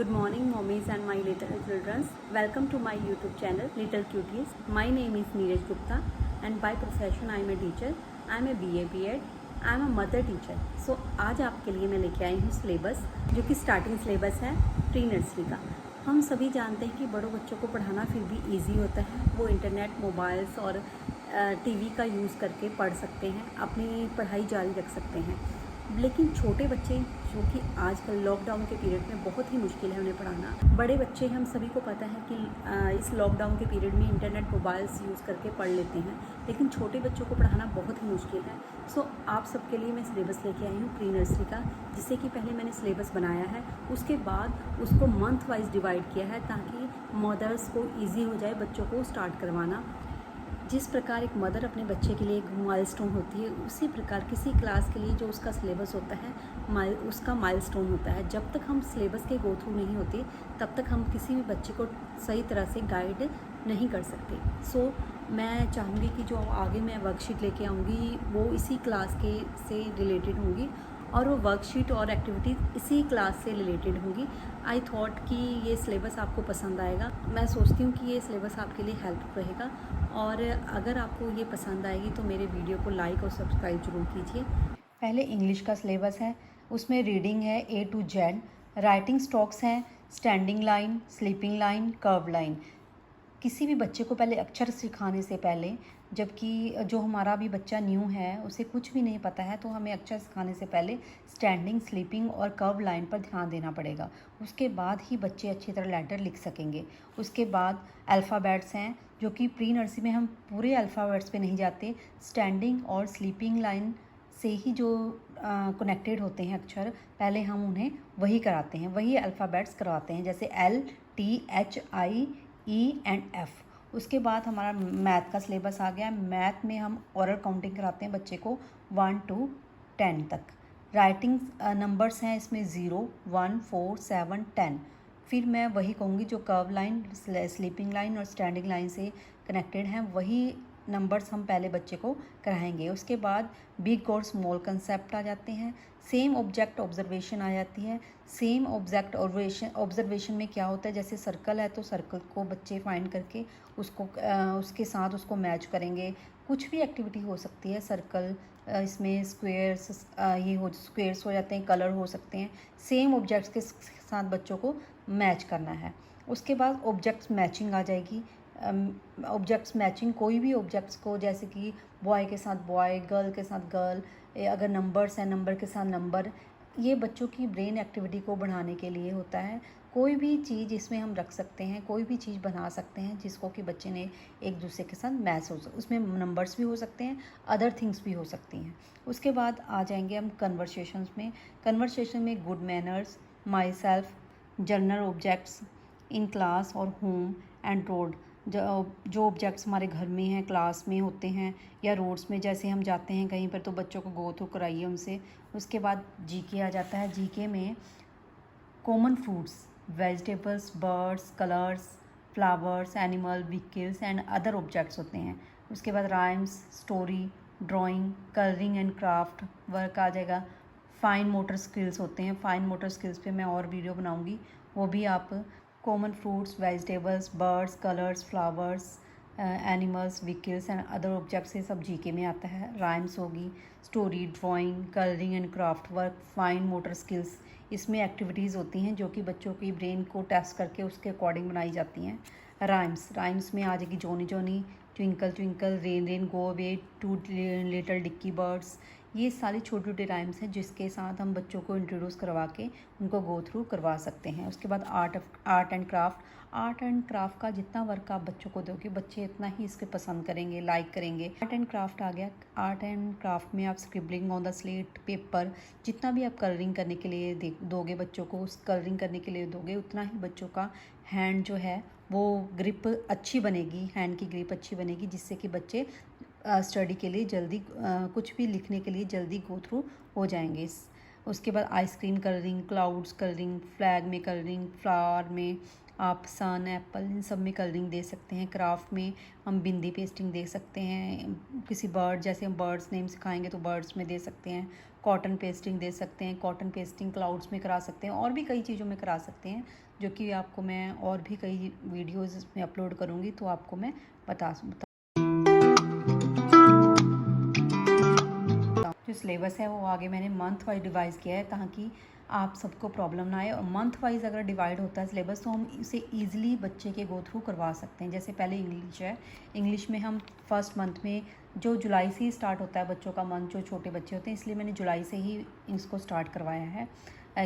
Good morning, mommies and my little children. Welcome to my YouTube channel, Little Cuties. My name is Neeraj Gupta, and by profession I am a teacher. I am a BA B.Ed. I am a mother teacher. So आज आपके लिए मैं लेके आई हूँ syllabus, जो कि starting syllabus है pre nursery का। हम सभी जानते हैं कि बड़ों बच्चों को पढ़ाना फिर भी इजी होता है। वो इंटरनेट, मोबाइल्स और टीवी का यूज़ करके पढ़ सकते हैं, अपनी पढ़ाई जारी रख सकते हैं। लेकिन छोटे बच्चे, जो कि आजकल लॉकडाउन के पीरियड में बहुत ही मुश्किल है उन्हें पढ़ाना। बड़े बच्चे, हम सभी को पता है कि इस लॉकडाउन के पीरियड में इंटरनेट, मोबाइल्स यूज़ करके पढ़ लेते हैं, लेकिन छोटे बच्चों को पढ़ाना बहुत ही मुश्किल है। सो आप सबके लिए मैं सिलेबस लेके आई हूँ प्री नर्सरी का, जिससे कि पहले मैंने सिलेबस बनाया है, उसके बाद उसको मंथ वाइज डिवाइड किया है, ताकि मदर्स को ईजी हो जाए बच्चों को स्टार्ट करवाना। जिस प्रकार एक मदर अपने बच्चे के लिए एक माइलस्टोन होती है, उसी प्रकार किसी क्लास के लिए जो उसका सिलेबस होता है उसका माइलस्टोन होता है। जब तक हम सिलेबस के गो थ्रू नहीं होते, तब तक हम किसी भी बच्चे को सही तरह से गाइड नहीं कर सकते। सो मैं चाहूँगी कि जो आगे मैं वर्कशीट लेके आऊँगी वो इसी क्लास के से रिलेटेड होंगी, और वो वर्कशीट और एक्टिविटीज़ इसी क्लास से रिलेटेड होंगी। आई थॉट कि ये सिलेबस आपको पसंद आएगा। मैं सोचती हूँ कि ये सिलेबस आपके लिए हेल्प रहेगा, और अगर आपको ये पसंद आएगी तो मेरे वीडियो को लाइक और सब्सक्राइब जरूर कीजिए। पहले इंग्लिश का सिलेबस है, उसमें रीडिंग है A to Z, writing strokes हैं, standing line, sleeping line, curve line. किसी भी बच्चे को पहले अक्षर सिखाने से पहले, जबकि जो हमारा भी बच्चा न्यू है उसे कुछ भी नहीं पता है, तो हमें अक्षर सिखाने से पहले स्टैंडिंग, स्लीपिंग और कर्व लाइन पर ध्यान देना पड़ेगा। उसके बाद ही बच्चे अच्छी तरह लेटर लिख सकेंगे। उसके बाद अल्फ़ाबेट्स हैं, जो कि प्री नर्सरी में हम पूरे अल्फ़ाबेट्स पे नहीं जाते। स्टैंडिंग और स्लीपिंग लाइन से ही जो कनेक्टेड होते हैं अक्षर, पहले हम उन्हें वही कराते हैं, वही अल्फ़ाबेट्स करवाते हैं, जैसे LTHIE and F। उसके बाद हमारा मैथ का सिलेबस आ गया। मैथ में हम ओरल काउंटिंग कराते हैं बच्चे को 1 to 10 तक। राइटिंग नंबर्स हैं इसमें 0, 1, 4, 7, 10। फिर मैं वही कहूँगी जो कर्व लाइन, स्लीपिंग लाइन और स्टैंडिंग लाइन से कनेक्टेड हैं, वही नंबर्स हम पहले बच्चे को कराएंगे। उसके बाद बिग और स्मॉल कंसेप्ट आ जाते हैं। सेम ऑब्जेक्ट ऑब्जर्वेशन आ जाती है। सेम ऑब्जेक्ट ऑब्जर्वेशन में क्या होता है, जैसे सर्कल है तो सर्कल को बच्चे फाइंड करके उसको उसके साथ उसको मैच करेंगे। कुछ भी एक्टिविटी हो सकती है। सर्कल, इसमें स्क्वेयर्स, स्क्वेयर्स हो जाते हैं, कलर हो सकते हैं। सेम ऑब्जेक्ट्स के साथ बच्चों को मैच करना है। उसके बाद ऑब्जेक्ट्स मैचिंग आ जाएगी। ऑब्जेक्ट्स मैचिंग, कोई भी ऑब्जेक्ट्स को, जैसे कि बॉय के साथ बॉय, गर्ल के साथ गर्ल, अगर नंबर्स हैं नंबर के साथ नंबर, ये बच्चों की ब्रेन एक्टिविटी को बढ़ाने के लिए होता है। कोई भी चीज़ इसमें हम रख सकते हैं, कोई भी चीज़ बना सकते हैं जिसको कि बच्चे ने एक दूसरे के साथ मैच हो सकते, उसमें नंबर्स भी हो सकते हैं, अदर थिंग्स भी हो सकती हैं। उसके बाद आ जाएंगे हम कन्वर्सेशंस में। कन्वर्सेशन में good manners, my self, general objects in class और होम एंड रोड। जो ऑब्जेक्ट्स हमारे घर में हैं, क्लास में होते हैं या रोड्स में, जैसे हम जाते हैं कहीं पर तो बच्चों को गो थ्रू कराइए उनसे। उसके बाद जीके आ जाता है। जीके में common fruits, vegetables, birds, colours, flowers, animal, vehicles and other objects होते हैं। उसके बाद rhymes, story, drawing, colouring and craft work आ जाएगा। फाइन मोटर स्किल्स होते हैं। फाइन मोटर स्किल्स पे मैं और वीडियो बनाऊंगी, वो भी आप। Common fruits, vegetables, birds, colours, flowers, animals, vehicles and other objects, ये सब जीके में आता है। राइम्स होगी, story, drawing, colouring and craft work, fine motor skills, इसमें एक्टिविटीज़ होती हैं जो कि बच्चों की ब्रेन को टेस्ट करके उसके अकॉर्डिंग बनाई जाती हैं। राइम्स में आ जाएगी Johnny Johnny, twinkle twinkle, rain rain go away, two little dicky birds. ये सारी छोटे छोटे राइम्स हैं जिसके साथ हम बच्चों को इंट्रोड्यूस करवा के उनको गो थ्रू करवा सकते हैं। उसके बाद art and craft. Art and craft का जितना वर्क आप बच्चों को दोगे, बच्चे इतना ही इसके पसंद करेंगे, लाइक करेंगे। आर्ट एंड क्राफ्ट आ गया। आर्ट एंड क्राफ्ट में आप scribbling on the slate paper, जितना भी आप कलरिंग करने के लिए दोगे बच्चों को, उस कलरिंग करने के लिए दोगे, उतना ही बच्चों का हैंड जो है वो ग्रिप अच्छी बनेगी, हैंड की ग्रिप अच्छी बनेगी, जिससे कि बच्चे स्टडी के लिए जल्दी, कुछ भी लिखने के लिए जल्दी गो थ्रू हो जाएंगे। उसके बाद ice cream colouring, clouds colouring, flag में कलरिंग, फ्लावर में आप सन, एप्पल, इन सब में कलरिंग दे सकते हैं। क्राफ्ट में हम बिंदी पेस्टिंग दे सकते हैं। किसी बर्ड, जैसे हम बर्ड्स नेम सिखाएंगे तो बर्ड्स में दे सकते हैं। कॉटन पेस्टिंग दे सकते हैं, कॉटन पेस्टिंग क्लाउड्स में करा सकते हैं, और भी कई चीज़ों में करा सकते हैं, जो कि आपको मैं और भी कई वीडियोज़ इसमें अपलोड करूँगी, तो आपको मैं बता जो सिलेबस है वो आगे मैंने मंथ वाइज डिवाइज़ किया है, ताकि आप सबको प्रॉब्लम ना आए। और मंथ वाइज अगर डिवाइड होता है सिलेबस, तो हम इसे ईजिली बच्चे के गो थ्रू करवा सकते हैं। जैसे पहले इंग्लिश है, इंग्लिश में हम फर्स्ट मंथ में, जो जुलाई से ही स्टार्ट होता है बच्चों का मंथ, जो छोटे बच्चे होते हैं, इसलिए मैंने जुलाई से ही इसको स्टार्ट करवाया है,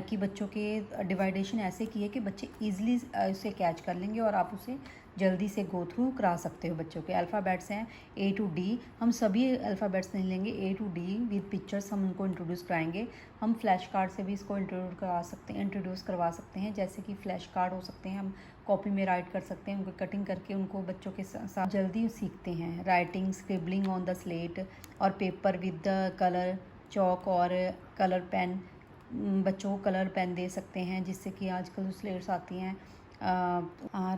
कि बच्चों के डिवाइडेशन ऐसे की है कि बच्चे ईजिली उसे कैच कर लेंगे और आप उसे जल्दी से गो थ्रू करा सकते हो। बच्चों के अल्फ़ाबेट्स हैं A to D, हम सभी अल्फ़ाबेट्स नहीं लेंगे, A to D with pictures हम उनको इंट्रोड्यूस कराएंगे। हम फ्लैश कार्ड से भी इसको इंट्रोड्यूस करवा सकते हैं। जैसे कि फ्लैश कार्ड हो सकते हैं, हम कॉपी में राइट कर सकते हैं, उनको कटिंग करके उनको बच्चों के साथ जल्दी सीखते हैं। Writing, scribbling on the slate और paper with the colour chalk और कलर पेन, बच्चों को कलर पेन दे सकते हैं, जिससे कि आजकल स्लेट्स आती हैं।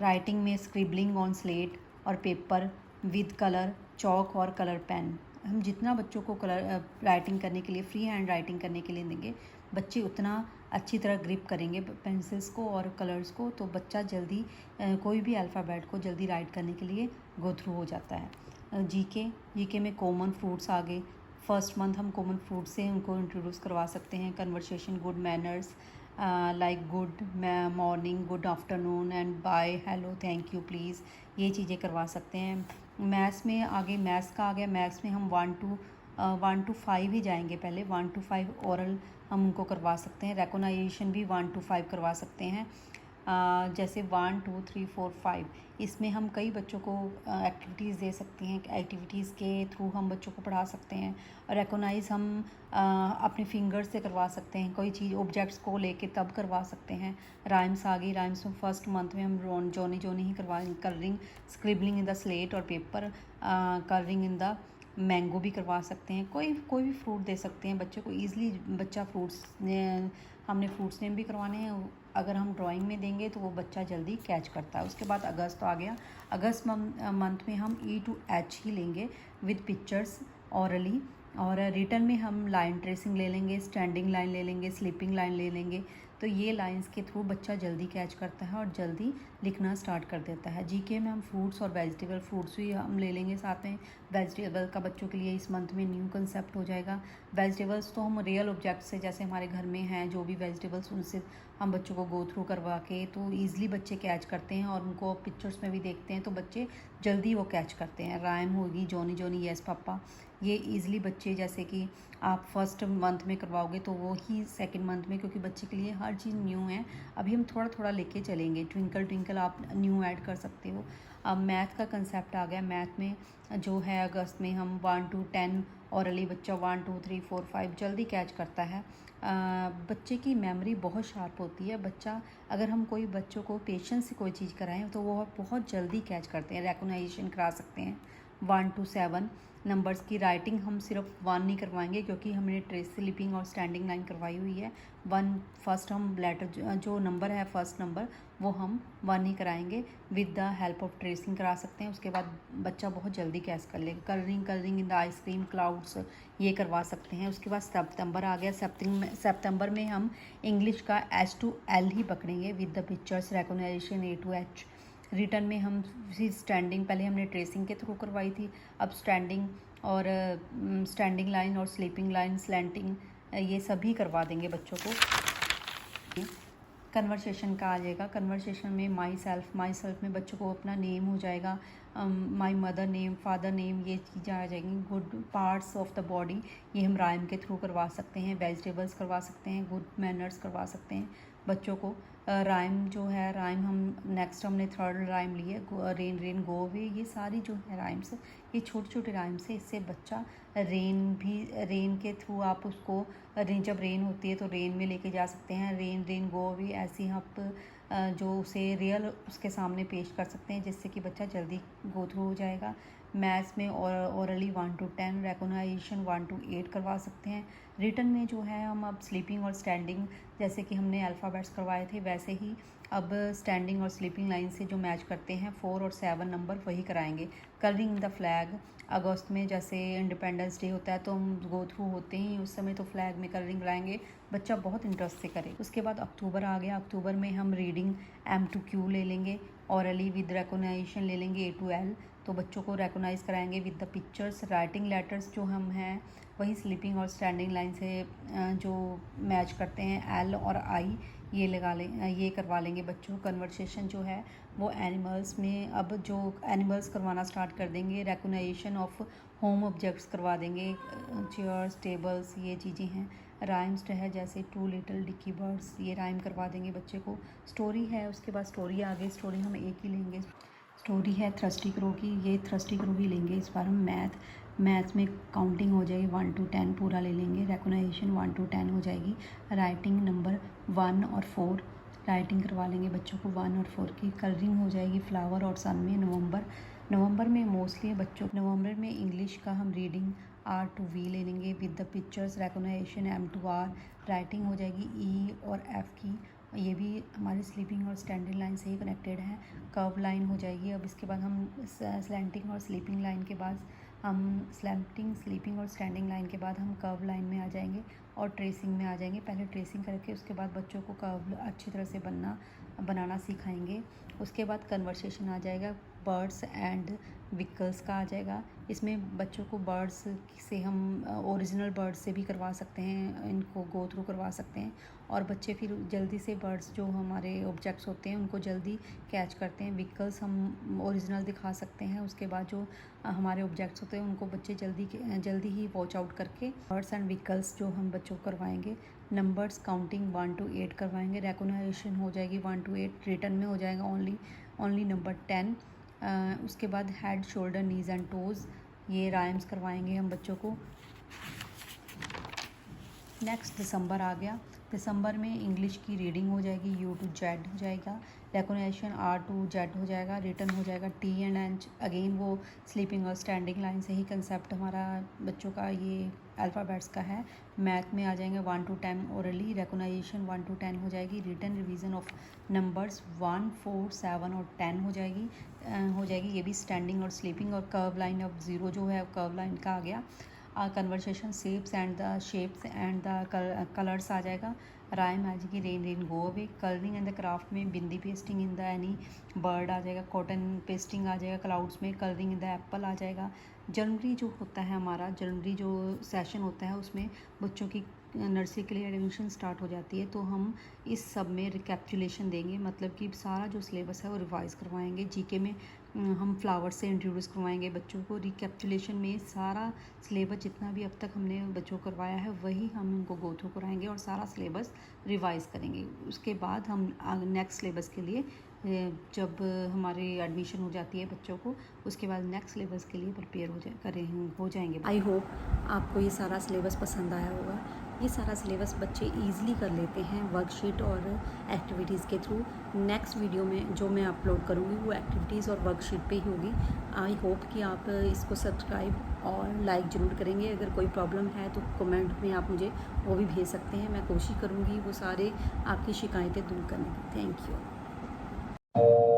राइटिंग में स्क्रिबलिंग ऑन स्लेट और पेपर विद कलर चॉक और कलर पेन, हम जितना बच्चों को कलर राइटिंग करने के लिए, फ्री हैंड राइटिंग करने के लिए देंगे, बच्चे उतना अच्छी तरह ग्रिप करेंगे पेंसिल्स को और कलर्स को, तो बच्चा जल्दी कोई भी अल्फ़ाबेट को जल्दी राइट करने के लिए गो थ्रू हो जाता है। जीके में कॉमन फ्रूट्स आ गए। फर्स्ट मंथ हम कॉमन फ्रूट से उनको इंट्रोड्यूस करवा सकते हैं। Conversation, good manners, like good morning, good afternoon and bye, hello, thank you, please, ये चीज़ें करवा सकते हैं। मैथ्स में आगे, मैथ्स का आ गया। मैथ्स में हम 1 to 5 ही जाएंगे। पहले 1 to 5 ओरल हम उनको करवा सकते हैं। रेकोनाइजेशन भी 1 to 5 करवा सकते हैं। जैसे 1 2 3 4 5, इसमें हम कई बच्चों को एक्टिविटीज़ दे सकते हैं। एक्टिविटीज़ के थ्रू हम बच्चों को पढ़ा सकते हैं। और रेकोनाइज़ हम अपने फिंगर्स से करवा सकते हैं। कोई चीज़ ऑब्जेक्ट्स को लेके तब करवा सकते हैं। राइम्स आ गई। राइम्स में फर्स्ट मंथ में हम जॉनी जॉनी ही करवाएंगे। Colouring, scribbling in the slate और paper, colouring in the mango भी करवा सकते हैं। कोई भी फ्रूट दे सकते हैं बच्चे को ईज़िली। बच्चा फ्रूट्स, हमने फ्रूट्स नेम भी करवाने हैं, अगर हम ड्राइंग में देंगे तो वो बच्चा जल्दी कैच करता है। उसके बाद अगस्त आ गया। अगस्त मंथ में हम E to H ही लेंगे विद पिक्चर्स ऑरली, और रिटर्न में हम लाइन ट्रेसिंग ले लेंगे, स्टैंडिंग लाइन ले लेंगे, स्लीपिंग लाइन ले लेंगे। तो ये लाइंस के थ्रू बच्चा जल्दी कैच करता है और जल्दी लिखना स्टार्ट कर देता है। जीके में हम फ्रूट्स और वेजिटेबल, फ्रूट्स भी हम ले लेंगे साथ में। वेजिटेबल का बच्चों के लिए इस मंथ में न्यू कंसेप्ट हो जाएगा। वेजिटेबल्स तो हम रियल ऑब्जेक्ट से, जैसे हमारे घर में हैं जो भी वेजिटेबल्स, उनसे हम बच्चों को गो थ्रू करवा के तो ईज़िली बच्चे कैच करते हैं, और उनको पिक्चर्स में भी देखते हैं तो बच्चे जल्दी वो कैच करते हैं। राइम होगी, जॉनी जॉनी यस पापा, ये ईज़िली बच्चे, जैसे कि आप फर्स्ट मंथ में करवाओगे तो वो ही सेकंड मंथ में, क्योंकि बच्चे के लिए हर चीज़ न्यू है। अभी हम थोड़ा थोड़ा लेके चलेंगे। ट्विंकल ट्विंकल आप न्यू ऐड कर सकते हो। अब मैथ का कंसेप्ट आ गया। मैथ में जो है अगस्त में हम 1 to 10 औरली बच्चा 1 2 3 4 5 जल्दी कैच करता है। बच्चे की मेमोरी बहुत शार्प होती है। बच्चा, अगर हम कोई बच्चों को पेशेंस से कोई चीज़ कराएं तो वो बहुत जल्दी कैच करते हैं। रेकोनाइजेशन करा सकते हैं। 1 to 7 नंबर्स की राइटिंग हम सिर्फ 1 नहीं करवाएंगे, क्योंकि हमने ट्रेस स्लीपिंग और स्टैंडिंग लाइन करवाई हुई है। 1 फर्स्ट हम लेटर, जो नंबर है फर्स्ट नंबर, वो हम 1 ही कराएंगे। With the help of tracing करा सकते हैं। उसके बाद बच्चा बहुत जल्दी कैच कर लेगा। Colouring in the ice cream clouds, ये करवा सकते हैं। उसके बाद सितंबर आ गया। सितंबर में हम इंग्लिश का H to L ही पकड़ेंगे with the pictures, recognition A to H। Written में हम स्टैंडिंग, पहले हमने ट्रेसिंग के थ्रू करवाई थी, अब स्टैंडिंग और स्टैंडिंग लाइन और स्लीपिंग लाइन, स्लैंटिंग, ये सभी करवा देंगे बच्चों को। कन्वर्सेशन का आ जाएगा। कन्वर्सेशन में माई सेल्फ में बच्चों को अपना नेम हो जाएगा। My mother name, father name, ये चीज़ें आ जाएंगी। Good parts of the body, ये हम राइम के थ्रू करवा सकते हैं। वेजिटेबल्स करवा सकते हैं। गुड मैनर्स करवा सकते हैं बच्चों को। राइम जो है, राइम हम नेक्स्ट हमने थर्ड राइम ली है, रेन रेन गो अवे। ये सारी जो है राइम्स, ये छोटे छोटे राइम्स है। इससे बच्चा रेन के थ्रू आप उसको, जब रेन होती है तो रेन में लेके जा सकते हैं। रेन रेन गो अवे, ऐसी आप जो उसे रियल उसके सामने पेश कर सकते हैं, जिससे कि बच्चा जल्दी गो थ्रू हो जाएगा। मैथ्स में ओरली 1 to 10, रेकोनाइजेशन 1 to 8 करवा सकते हैं। रिटर्न में जो है हम अब स्लीपिंग और स्टैंडिंग, जैसे कि हमने अल्फ़ाबेट्स करवाए थे वैसे ही अब स्टैंडिंग और स्लीपिंग लाइन से जो मैच करते हैं 4 और 7 नंबर वही कराएंगे। कलरिंग द फ्लैग, अगस्त में जैसे इंडिपेंडेंस डे होता है तो हम गो थ्रू होते ही उस समय तो फ्लैग में कलरिंग लाएंगे, बच्चा बहुत इंटरेस्ट से करे। उसके बाद अक्टूबर आ गया, अक्टूबर में हम रीडिंग M to Q ले लेंगे, ऑरली विद रिकॉग्निशन ले लेंगे A to L, तो बच्चों को रिकॉग्नाइज कराएंगे with the pictures. Writing letters जो हम हैं वही स्लीपिंग और स्टैंडिंग लाइन से जो मैच करते हैं L और I, ये लगा लें, ये करवा लेंगे बच्चों। कन्वर्सेशन जो है वो एनिमल्स में, अब जो एनिमल्स करवाना स्टार्ट कर देंगे। रिकॉग्निशन ऑफ होम ऑब्जेक्ट्स करवा देंगे, चेयर्स टेबल्स ये चीज़ें हैं। राइम्स है जैसे 2 लिटिल डिक्की बर्ड्स, ये राइम करवा देंगे बच्चे को। स्टोरी है, उसके बाद स्टोरी आ गई, स्टोरी हम एक ही लेंगे। स्टोरी है थ्रस्टी क्रो की, ये थ्रस्टी क्रो ही लेंगे इस बार हम। मैथ्स में काउंटिंग हो जाएगी 1 to 10 पूरा ले लेंगे। रिकॉग्निशन 1 to 10 हो जाएगी। राइटिंग नंबर 1 और 4 राइटिंग करवा लेंगे बच्चों को 1 और 4 की। कलरिंग हो जाएगी फ्लावर और सन में। नवंबर में मोस्टली बच्चों, नवंबर में इंग्लिश का हम रीडिंग R to V ले लेंगे with the pictures. Recognition M to R। Writing हो जाएगी E और F की, ये भी हमारे स्लीपिंग और स्टैंडिंग लाइन से ही कनेक्टेड है। कर्व लाइन हो जाएगी। अब इसके बाद हम स्लैंटिंग और स्लीपिंग लाइन के बाद हम स्लैंटिंग, स्लीपिंग और स्टैंडिंग लाइन के बाद हम कर्व लाइन में आ जाएंगे और ट्रेसिंग में आ जाएंगे। पहले ट्रेसिंग करके उसके बाद बच्चों को कर्व अच्छी तरह से बनाना सिखाएंगे। उसके बाद कन्वर्सेशन आ जाएगा, बर्ड्स एंड व्हीकल्स का आ जाएगा। इसमें बच्चों को बर्ड्स से हम ओरिजिनल बर्ड्स से भी करवा सकते हैं, इनको गो थ्रू करवा सकते हैं और बच्चे फिर जल्दी से बर्ड्स जो हमारे ऑब्जेक्ट्स होते हैं उनको जल्दी कैच करते हैं। व्हीकल्स हम ओरिजिनल दिखा सकते हैं, उसके बाद जो हमारे ऑब्जेक्ट्स होते हैं उनको बच्चे जल्दी ही वॉच आउट करके बर्ड्स एंड व्हीकल्स जो हम बच्चों को करवाएंगे। नंबर्स काउंटिंग 1 to 8 करवाएंगे। रिकॉग्निशन हो जाएगी 1 to 8। रिटर्न में हो जाएगा ओनली नंबर 10। उसके बाद head, shoulder, knees and toes, ये राइम्स करवाएंगे हम बच्चों को। नेक्स्ट दिसंबर आ गया। दिसंबर में इंग्लिश की रीडिंग हो जाएगी U to Z हो जाएगा। रिकॉग्निशन R to Z हो जाएगा। रिटर्न हो जाएगा T and H। अगेन वो स्लीपिंग और स्टैंडिंग लाइन से ही कंसेप्ट हमारा बच्चों का ये अल्फ़ाबेट्स का है। मैथ में आ जाएंगे 1 to 10 ओरली। रिकॉग्निशन 1 to 10 हो जाएगी। रिटर्न रिवीजन ऑफ नंबर्स 1, 4, 7 और 10 हो जाएगी। ये भी स्टैंडिंग और स्लीपिंग। और कर्व लाइन ऑफ 0 जो है कर्व लाइन का आ गया। Conversation shapes and the colours आ जाएगा। राइम आ जाएगी rain go away. Colouring and the craft में bindi pasting in the any bird आ जाएगा। कॉटन पेस्टिंग आ जाएगा। क्लाउड्स में कलरिंग इन द एप्पल आ जाएगा। जनवरी जो होता है हमारा, जनवरी जो सेशन होता है उसमें बच्चों की नर्सरी के लिए एडमिशन स्टार्ट हो जाती है, तो हम इस सब में रिकैप्चुलेशन देंगे, मतलब कि सारा जो सिलेबस है वो रिवाइज करवाएंगे। जीके में हम फ्लावर से इंट्रोड्यूस करवाएंगे बच्चों को। रिकैप्चुलेशन में सारा सिलेबस जितना भी अब तक हमने बच्चों को करवाया है वही हम उनको गो थ्रू कराएंगे और सारा सिलेबस रिवाइज करेंगे। उसके बाद हम नेक्स्ट सिलेबस के लिए जब हमारी एडमिशन हो जाती है बच्चों को, उसके बाद नेक्स्ट सिलेबस के लिए प्रिपेयर हो जाएंगे। आई होप आपको ये सारा सिलेबस पसंद आया होगा। ये सारा सिलेबस बच्चे ईज़िली कर लेते हैं वर्कशीट और एक्टिविटीज़ के थ्रू। नेक्स्ट वीडियो में जो मैं अपलोड करूँगी वो एक्टिविटीज़ और वर्कशीट पे ही होगी। आई होप कि आप इसको सब्सक्राइब और लाइक ज़रूर करेंगे। अगर कोई प्रॉब्लम है तो कमेंट में आप मुझे वो भी भेज सकते हैं। मैं कोशिश करूँगी वो सारे आपकी शिकायतें दूर करने की। Thank you.